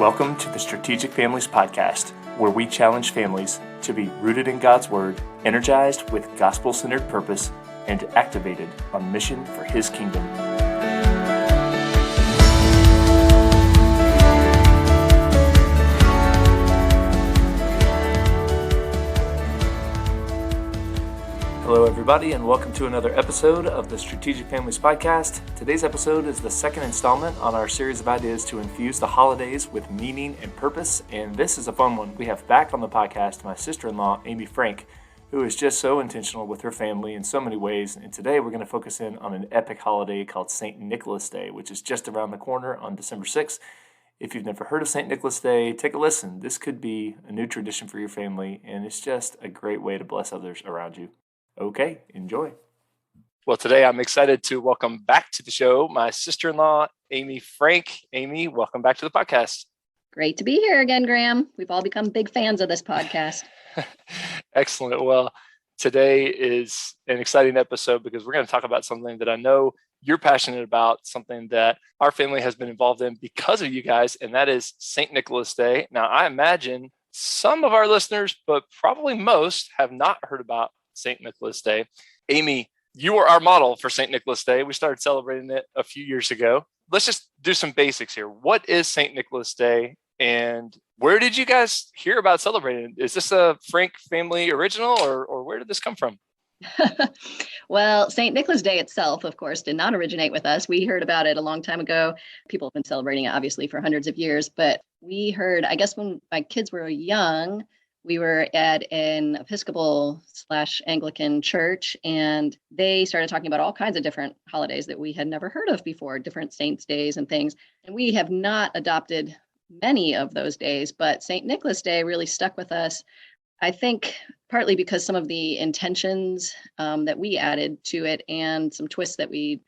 Welcome to the Strategic Families Podcast, where we challenge families to be rooted in God's Word, energized with gospel-centered purpose, and activated on mission for His kingdom. Hello, everybody, and welcome to another episode of the Strategic Families Podcast. Today's episode is the second installment on our series of ideas to infuse the holidays with meaning and purpose, and this is a fun one. We have back on the podcast my sister-in-law, Amy Frank, who is just so intentional with her family in so many ways, and today we're going to focus in on an epic holiday called St. Nicholas Day, which is just around the corner on December 6th. If you've never heard of St. Nicholas Day, take a listen. This could be a new tradition for your family, and it's just a great way to bless others around you. Okay, enjoy. Well, today I'm excited to welcome back to the show my sister-in-law, Amy Frank. Amy, welcome back to the podcast. Great to be here again, Graham. We've all become big fans of this podcast. Excellent. Well, today is an exciting episode because we're going to talk about something that I know you're passionate about, something that our family has been involved in because of you guys, and that is St. Nicholas Day. Now, I imagine some of our listeners, but probably most, have not heard about St. Nicholas Day. Amy, you were our model for St. Nicholas Day. We started celebrating it a few years ago. Let's just do some basics here. What is St. Nicholas Day, and where did you guys hear about celebrating it? Is this a Frank family original, or where did this come from? Well, St. Nicholas Day itself, of course, did not originate with us. We heard about it a long time ago. People have been celebrating it, obviously, for hundreds of years. But we heard, I guess when my kids were young, we were at an Episcopal/Anglican church, and they started talking about all kinds of different holidays that we had never heard of before, different saints' days and things. And we have not adopted many of those days, but St. Nicholas Day really stuck with us. I think partly because some of the intentions that we added to it and some twists that we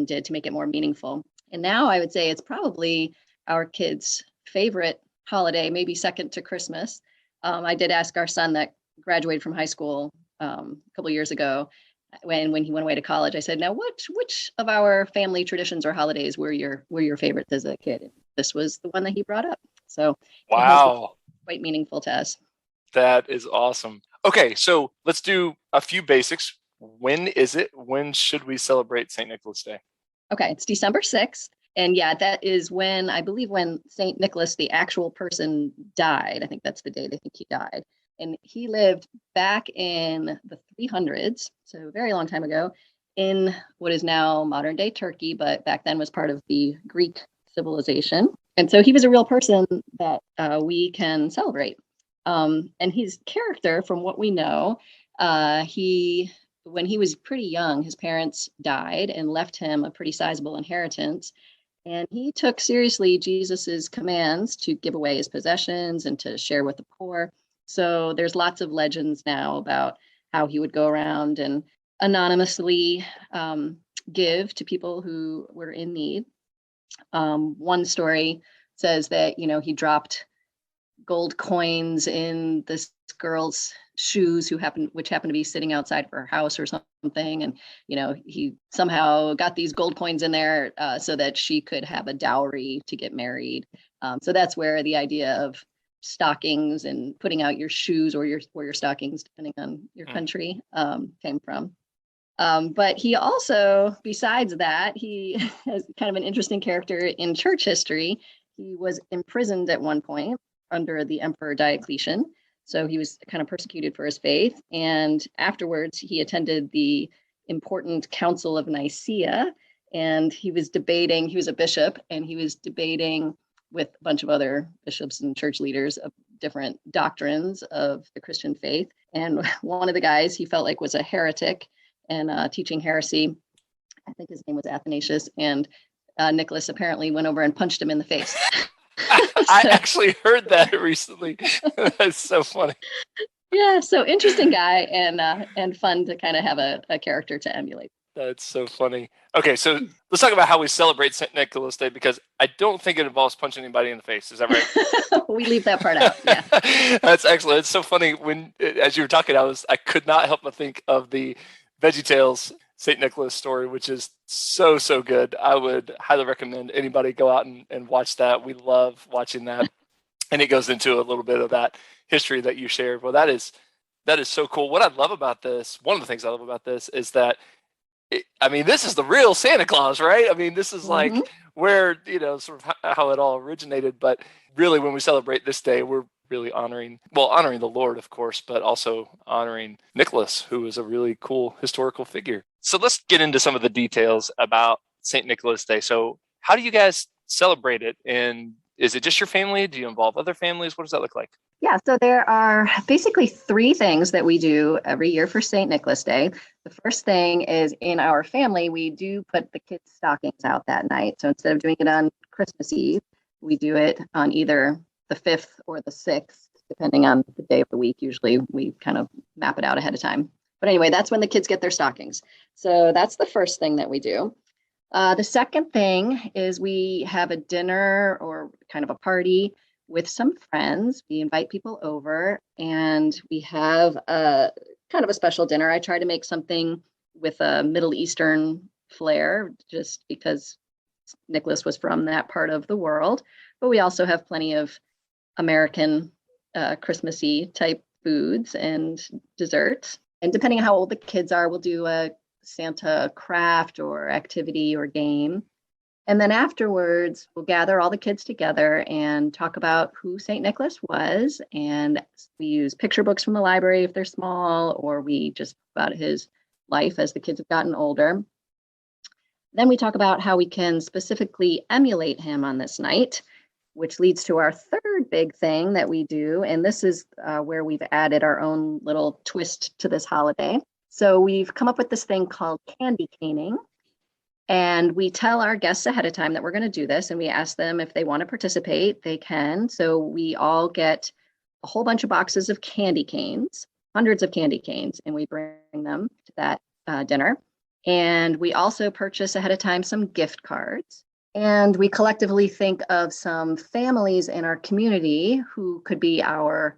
did to make it more meaningful. And now I would say it's probably our kids' favorite holiday, maybe second to Christmas. I did ask our son that graduated from high school a couple of years ago when he went away to college. I said, now, which of our family traditions or holidays were your favorites as a kid? And this was the one that he brought up. So wow, quite meaningful to us. That is awesome. Okay, so let's do a few basics. When is it? When should we celebrate St. Nicholas Day? Okay, it's December 6th. And yeah, that is when, I believe, when St. Nicholas, the actual person, died. I think that's the day they think he died. And he lived back in the 300s, so a very long time ago, in what is now modern day Turkey, but back then was part of the Greek civilization. And so he was a real person that we can celebrate. And his character, from what we know, when he was pretty young, his parents died and left him a pretty sizable inheritance. And he took seriously Jesus's commands to give away his possessions and to share with the poor. So there's lots of legends now about how he would go around and anonymously give to people who were in need. One story says that, he dropped gold coins in this girl's shoes which happened to be sitting outside of her house or something, and he somehow got these gold coins in there so that she could have a dowry to get married. So that's where the idea of stockings and putting out your shoes or your stockings, depending on your country, came from. But he also, besides that, he has kind of an interesting character in church history. He was imprisoned at one point under the Emperor Diocletian. So he was kind of persecuted for his faith. And afterwards, he attended the important Council of Nicaea. And he was a bishop, and he was debating with a bunch of other bishops and church leaders of different doctrines of the Christian faith. And one of the guys he felt like was a heretic and teaching heresy. I think his name was Athanasius. And Nicholas apparently went over and punched him in the face. I actually heard that recently. That's so funny. Yeah, so interesting guy and fun to kind of have a character to emulate. That's so funny. Okay, so let's talk about how we celebrate St. Nicholas Day, because I don't think it involves punching anybody in the face. Is that right? We leave that part out. Yeah. That's excellent. It's so funny as you were talking, I could not help but think of the VeggieTales St. Nicholas story, which is so, so good. I would highly recommend anybody go out and watch that. We love watching that. And it goes into a little bit of that history that you shared. Well, that is so cool. What I love about this, one of the things I love about this is that this is the real Santa Claus, right? I mean, this is Mhm. like where, sort of how it all originated. But really, when we celebrate this day, we're really honoring the Lord, of course, but also honoring Nicholas, who is a really cool historical figure. So let's get into some of the details about St. Nicholas Day. So how do you guys celebrate it? And is it just your family? Do you involve other families? What does that look like? Yeah, so there are basically three things that we do every year for St. Nicholas Day. The first thing is in our family, we do put the kids' stockings out that night. So instead of doing it on Christmas Eve, we do it on either the 5th or the 6th, depending on the day of the week. Usually we kind of map it out ahead of time. But anyway, that's when the kids get their stockings. So that's the first thing that we do. The second thing is we have a dinner or kind of a party with some friends. We invite people over and we have a kind of a special dinner. I try to make something with a Middle Eastern flair just because Nicholas was from that part of the world. But we also have plenty of American Christmassy type foods and desserts. And depending on how old the kids are, we'll do a Santa craft or activity or game. And then afterwards, we'll gather all the kids together and talk about who St. Nicholas was. And we use picture books from the library if they're small, or we just about his life as the kids have gotten older. Then we talk about how we can specifically emulate him on this night, which leads to our third big thing that we do. And this is where we've added our own little twist to this holiday. So we've come up with this thing called candy caning. And we tell our guests ahead of time that we're going to do this, and we ask them if they want to participate, they can. So we all get a whole bunch of boxes of candy canes, hundreds of candy canes, and we bring them to that dinner. And we also purchase ahead of time some gift cards. And we collectively think of some families in our community who could be our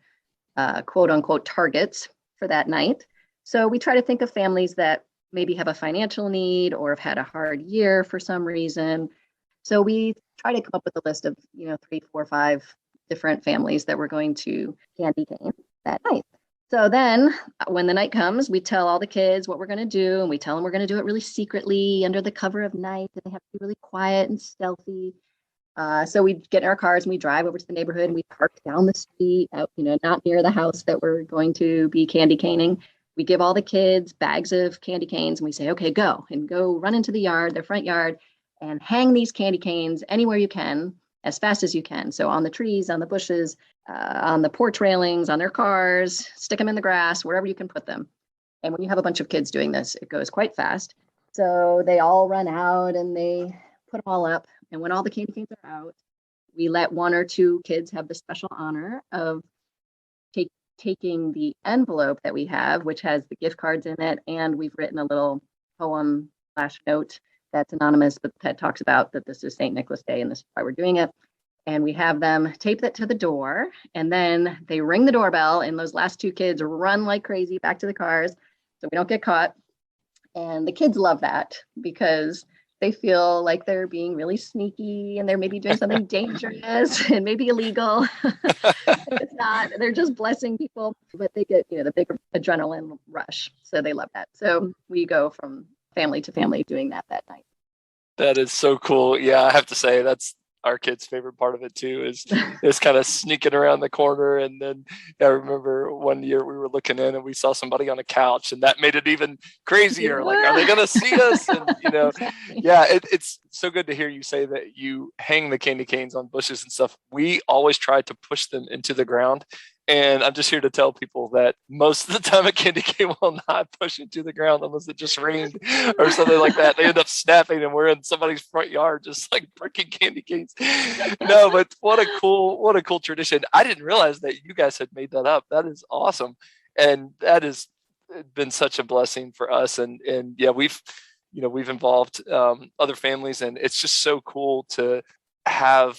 quote unquote targets for that night. So we try to think of families that maybe have a financial need or have had a hard year for some reason. So we try to come up with a list of, 3, 4, 5 different families that we're going to candy cane that night. So then when the night comes, we tell all the kids what we're going to do, and we tell them we're going to do it really secretly under the cover of night, and they have to be really quiet and stealthy. So we get in our cars and we drive over to the neighborhood and we park down the street, out, not near the house that we're going to be candy caning. We give all the kids bags of candy canes and we say, okay, go run into the yard, their front yard, and hang these candy canes anywhere you can, as fast as you can. So on the trees, on the bushes, on the porch railings, on their cars, stick them in the grass, wherever you can put them. And when you have a bunch of kids doing this, it goes quite fast. So they all run out and they put them all up. And when all the candy canes are out, we let 1 or 2 kids have the special honor of taking the envelope that we have, which has the gift cards in it, and we've written a little poem/note that's anonymous, but that talks about that this is St. Nicholas Day and this is why we're doing it. And we have them tape that to the door, and then they ring the doorbell, and those last 2 kids run like crazy back to the cars so we don't get caught. And the kids love that because they feel like they're being really sneaky and they're maybe doing something dangerous and maybe illegal. It's not, they're just blessing people, but they get, the big adrenaline rush. So they love that. So we go from family to family doing that night. That is so cool. Yeah, I have to say that's our kids' favorite part of it too, is kind of sneaking around the corner. And then I remember one year we were looking in and we saw somebody on a couch, and that made it even crazier. Yeah. Like, are they going to see us? And Exactly. yeah, it's so good to hear you say that you hang the candy canes on bushes and stuff. We always try to push them into the ground. And I'm just here to tell people that most of the time a candy cane will not push into the ground unless it just rained or something like that. They end up snapping and we're in somebody's front yard just like breaking candy canes. No, but what a cool tradition. I didn't realize that you guys had made that up. That is awesome. And that has been such a blessing for us. And yeah, we've involved other families, and it's just so cool to have,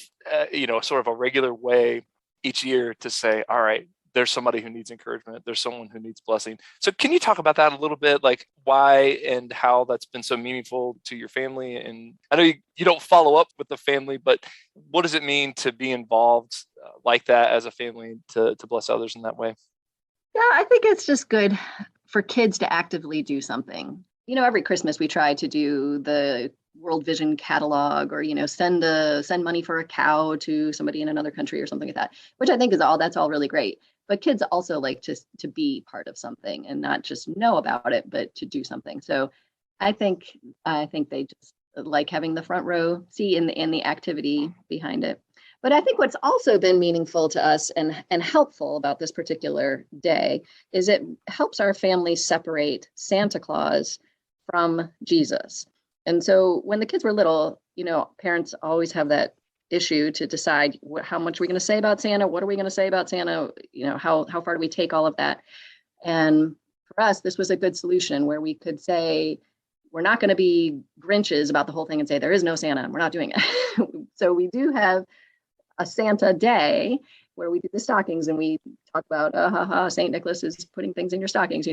sort of a regular way each year to say, all right, there's somebody who needs encouragement. There's someone who needs blessing. So can you talk about that a little bit, like why and how that's been so meaningful to your family? And I know you don't follow up with the family, but what does it mean to be involved like that as a family to bless others in that way? Yeah, I think it's just good for kids to actively do something. Every Christmas we try to do the World Vision catalog, or send money for a cow to somebody in another country or something like that, which I think that's all really great. But kids also like to be part of something and not just know about it, but to do something. So I think they just like having the front row seat in the activity behind it. But I think what's also been meaningful to us and helpful about this particular day is it helps our family separate Santa Claus from Jesus. And so when the kids were little, parents always have that issue to decide how much are we going to say about Santa? What are we going to say about Santa? How far do we take all of that? And for us, this was a good solution where we could say, we're not going to be Grinches about the whole thing and say, there is no Santa. We're not doing it. So we do have a Santa day where we do the stockings and we talk about, St. Nicholas is putting things in your stockings,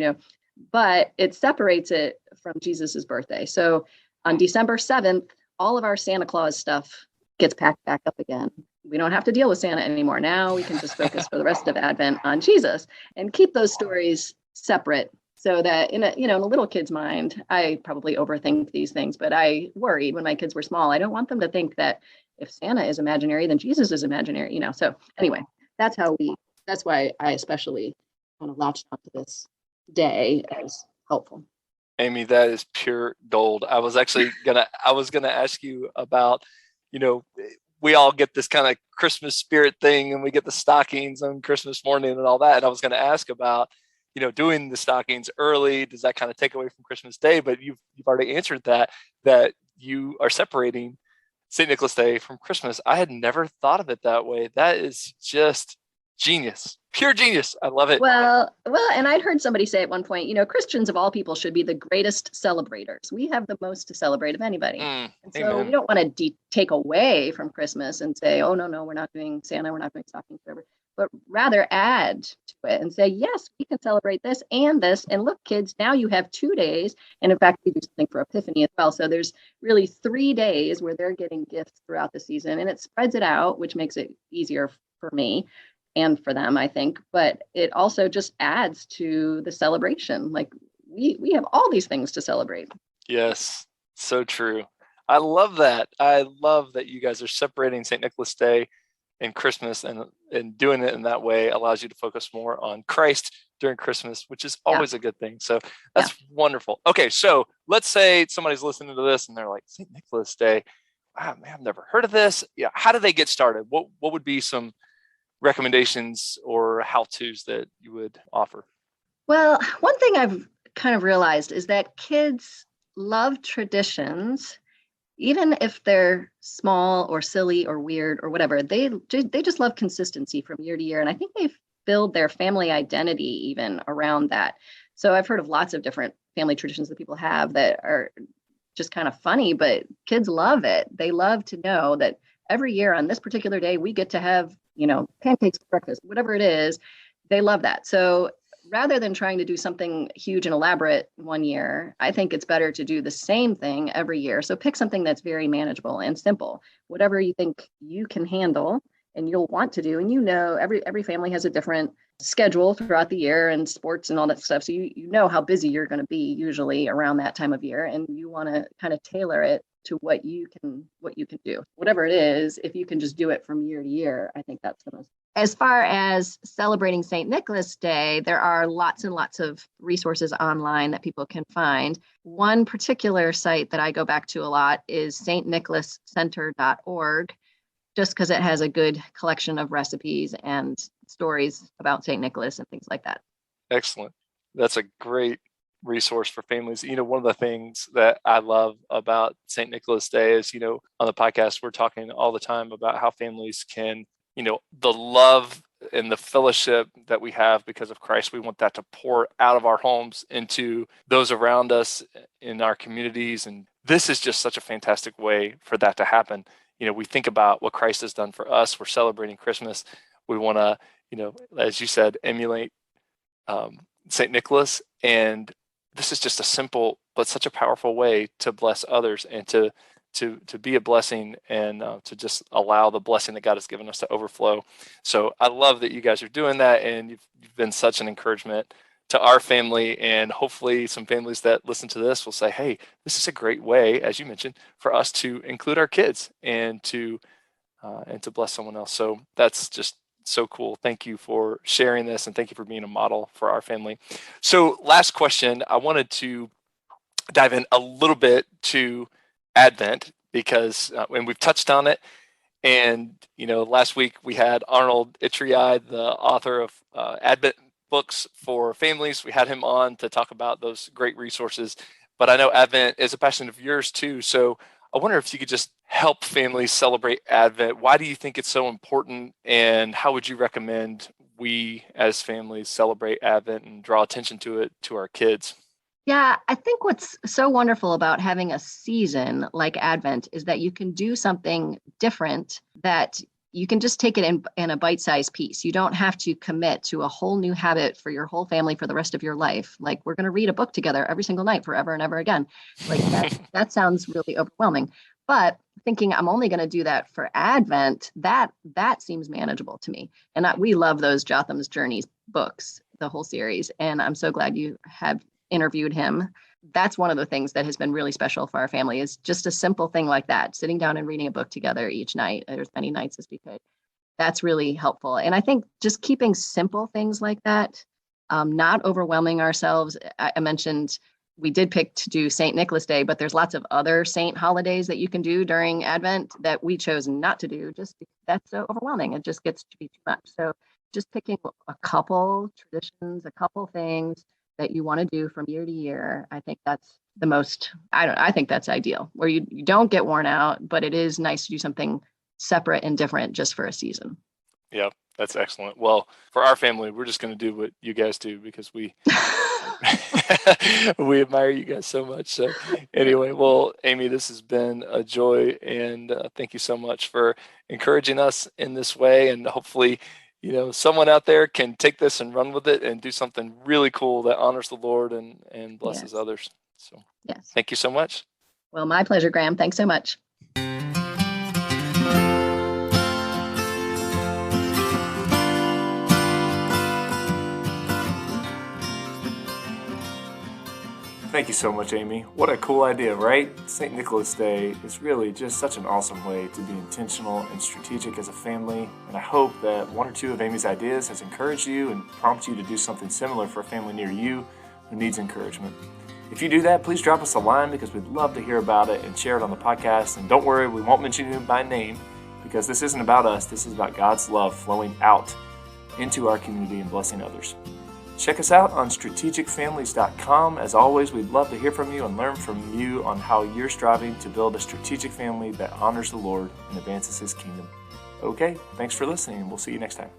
but it separates it from Jesus's birthday. So on December 7th, all of our Santa Claus stuff gets packed back up again. We don't have to deal with Santa anymore. Now we can just focus for the rest of Advent on Jesus and keep those stories separate, so that in a little kid's mind, I probably overthink these things, but I worried when my kids were small. I don't want them to think that if Santa is imaginary, then Jesus is imaginary, So anyway, that's why I especially kind of latched onto this day as helpful. Amy, that is pure gold. I was gonna ask you about, we all get this kind of Christmas spirit thing and we get the stockings on Christmas morning and all that. And I was gonna ask about, doing the stockings early. Does that kind of take away from Christmas Day? But you've already answered that you are separating St. Nicholas Day from Christmas. I had never thought of it that way. That is just genius, pure genius. I love it. Well, and I'd heard somebody say at one point, Christians of all people should be the greatest celebrators. We have the most to celebrate of anybody. And so amen. we don't want to take away from Christmas and say, oh, no, we're not doing Santa, we're not doing stockings, whatever, but rather add to it and say, yes, we can celebrate this and this. And look, kids, now you have 2 days. And in fact, we do something for Epiphany as well. So there's really 3 days where they're getting gifts throughout the season, and it spreads it out, which makes it easier for me and for them, I think. But it also just adds to the celebration. Like we have all these things to celebrate. Yes, so true. I love that. I love that you guys are separating St. Nicholas Day and Christmas, and doing it in that way allows you to focus more on Christ during Christmas, which is always a good thing. So that's wonderful. Okay, so let's say somebody's listening to this and they're like, St. Nicholas Day, wow, man, I've never heard of this. Yeah, how do they get started? What would be some recommendations or how-tos that you would offer? Well, one thing I've kind of realized is that kids love traditions, even if they're small or silly or weird or whatever. They just love consistency from year to year. And I think they build their family identity even around that. So I've heard of lots of different family traditions that people have that are just kind of funny, but kids love it. They love to know that every year on this particular day, we get to have, pancakes for breakfast, whatever it is. They love that. So rather than trying to do something huge and elaborate one year, I think it's better to do the same thing every year. So pick something that's very manageable and simple, whatever you think you can handle and you'll want to do. And every family has a different schedule throughout the year and sports and all that stuff. So you know how busy you're going to be usually around that time of year, and you want to kind of tailor it to what you can do. Whatever it is, if you can just do it from year to year, I think that's the most. As far as celebrating St. Nicholas Day, there are lots and lots of resources online that people can find. One particular site that I go back to a lot is stnicholascenter.org, just because it has a good collection of recipes and stories about St. Nicholas and things like that. Excellent. That's a great resource for families. One of the things that I love about St. Nicholas Day is, on the podcast, we're talking all the time about how families can, the love and the fellowship that we have because of Christ, we want that to pour out of our homes into those around us in our communities. And this is just such a fantastic way for that to happen. We think about what Christ has done for us. We're celebrating Christmas. We want to, as you said, emulate St. Nicholas. And this is just a simple but such a powerful way to bless others and to be a blessing, and to just allow the blessing that God has given us to overflow. So I love that you guys are doing that, and you've been such an encouragement to our family, and hopefully some families that listen to this will say, hey, this is a great way, as you mentioned, for us to include our kids and to bless someone else. So that's just so cool. Thank you for sharing this, and thank you for being a model for our family. So last question, I wanted to dive in a little bit to Advent, because and we've touched on it. And last week we had Arnold Itriai, the author of Advent books for families. We had him on to talk about those great resources. But I know Advent is a passion of yours too. So I wonder if you could just help families celebrate Advent. Why do you think it's so important, and how would you recommend we as families celebrate Advent and draw attention to it to our kids? Yeah, I think what's so wonderful about having a season like Advent is that you can do something different, that you can just take it in a bite-sized piece. You don't have to commit to a whole new habit for your whole family for the rest of your life. Like, we're going to read a book together every single night forever and ever again. Like that sounds really overwhelming. But thinking I'm only going to do that for Advent, that seems manageable to me. And we love those Jotham's Journeys books, the whole series. And I'm so glad you have interviewed him. That's one of the things that has been really special for our family, is just a simple thing like that, sitting down and reading a book together each night, or as many nights as we could. That's really helpful. And I think just keeping simple things like that, not overwhelming ourselves. I mentioned we did pick to do St. Nicholas Day, but there's lots of other saint holidays that you can do during Advent that we chose not to do, just because that's so overwhelming. It just gets to be too much. So just picking a couple traditions, a couple things that you want to do from year to year, I think that's the most, I think that's ideal, where you don't get worn out, but it is nice to do something separate and different just for a season. Yeah, that's excellent. Well, for our family, we're just going to do what you guys do, because we we admire you guys so much. So anyway, well, Amy, this has been a joy, and thank you so much for encouraging us in this way, and hopefully someone out there can take this and run with it and do something really cool that honors the Lord and blesses others. So yes. Thank you so much. Well, my pleasure, Graham. Thanks so much. Thank you so much, Amy. What a cool idea, right? St. Nicholas Day is really just such an awesome way to be intentional and strategic as a family, and I hope that one or two of Amy's ideas has encouraged you and prompted you to do something similar for a family near you who needs encouragement. If you do that, please drop us a line, because we'd love to hear about it and share it on the podcast. And don't worry, we won't mention you by name, because this isn't about us. This is about God's love flowing out into our community and blessing others. Check us out on strategicfamilies.com. As always, we'd love to hear from you and learn from you on how you're striving to build a strategic family that honors the Lord and advances His kingdom. Okay, thanks for listening, and we'll see you next time.